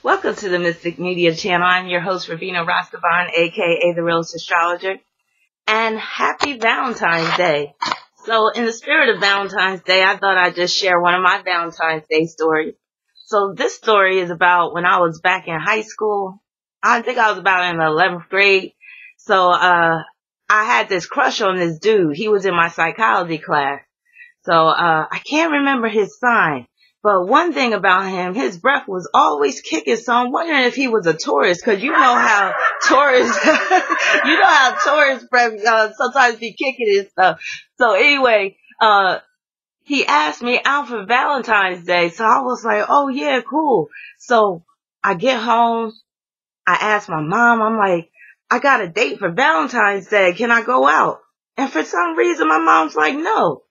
Welcome to the Mystic Media Channel. I'm your host, Ravina Rastaban, aka The Realist Astrologer. And happy Valentine's Day. So in the spirit of Valentine's Day, I thought I'd just share one of my Valentine's Day stories. So this story is about when I was back in high school. I think I was about in the 11th grade. So I had this crush on this dude. He was in my psychology class. So I can't remember his sign. But one thing about him, his breath was always kicking. So I'm wondering if he was a Taurus, because you know how Taurus, breath sometimes be kicking and stuff. So anyway, he asked me out for Valentine's Day. So I was like, oh yeah, cool. So I get home. I asked my mom, I'm like, I got a date for Valentine's Day. Can I go out? And for some reason, my mom's like, no.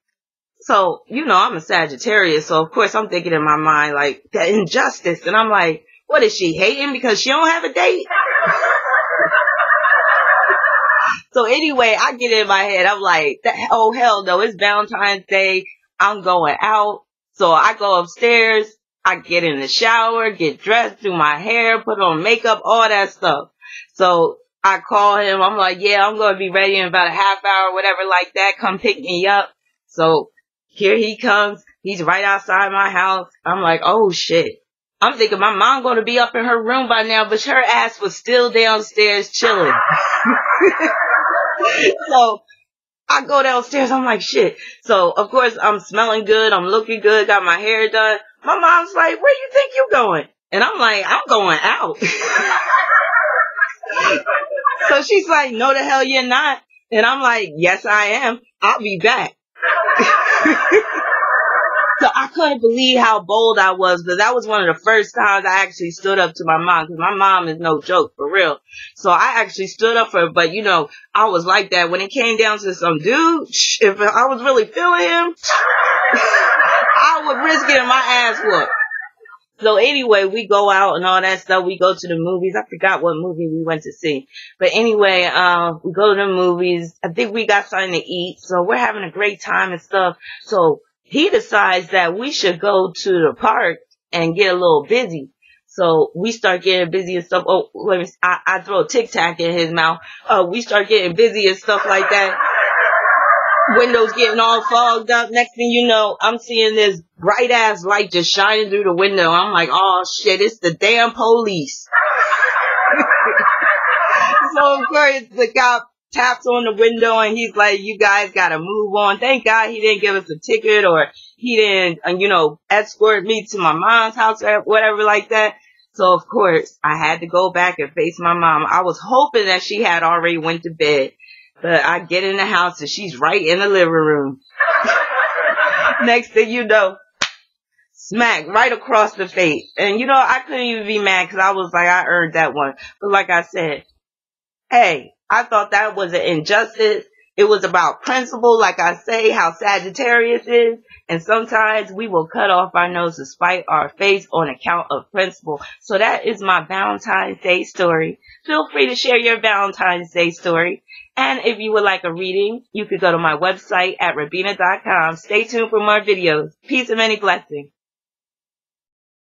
So, you know, I'm a Sagittarius, so of course I'm thinking in my mind, like, the injustice. And I'm like, what is she hating because she don't have a date? So anyway, I get in my head, I'm like, oh hell no, it's Valentine's Day, I'm going out. So I go upstairs, I get in the shower, get dressed, do my hair, put on makeup, all that stuff. So I call him, I'm like, yeah, I'm going to be ready in about a half hour, whatever like that, come pick me up. So here he comes. He's right outside my house. I'm like, oh shit. I'm thinking my mom going to be up in her room by now, but her ass was still downstairs chilling. So I go downstairs. I'm like, shit. So of course I'm smelling good. I'm looking good. Got my hair done. My mom's like, where you think you going? And I'm like, I'm going out. So she's like, no the hell you're not. And I'm like, yes I am. I'll be back. So I couldn't believe how bold I was, because that was one of the first times I actually stood up to my mom, because my mom is no joke, for real. So I actually stood up for her, but you know, I was like that. When it came down to some dude, if I was really feeling him, I would risk getting my ass whooped. So anyway, we go out and all that stuff. We go to the movies. I forgot what movie we went to see. But anyway, we go to the movies. I think we got something to eat. So we're having a great time and stuff. So he decides that we should go to the park and get a little busy. So we start getting busy and stuff. Oh, let me, I throw a Tic Tac in his mouth. We start getting busy and stuff like that. Windows getting all fogged up. Next thing you know, I'm seeing this bright ass light just shining through the window. I'm like, oh shit, it's the damn police. So of course the cop taps on the window and he's like, you guys gotta move on. Thank God he didn't give us a ticket, or he didn't, escort me to my mom's house or whatever like that. So of course I had to go back and face my mom. I was hoping that she had already went to bed. But I get in the house and she's right in the living room. Next thing you know, smack right across the face. And I couldn't even be mad because I was like, I earned that one. But like I said, hey, I thought that was an injustice. It was about principle, like I say, how Sagittarius is. And sometimes we will cut off our nose to spite our face on account of principle. So that is my Valentine's Day story. Feel free to share your Valentine's Day story. And if you would like a reading, you could go to my website at rabina.com. Stay tuned for more videos. Peace and many blessings.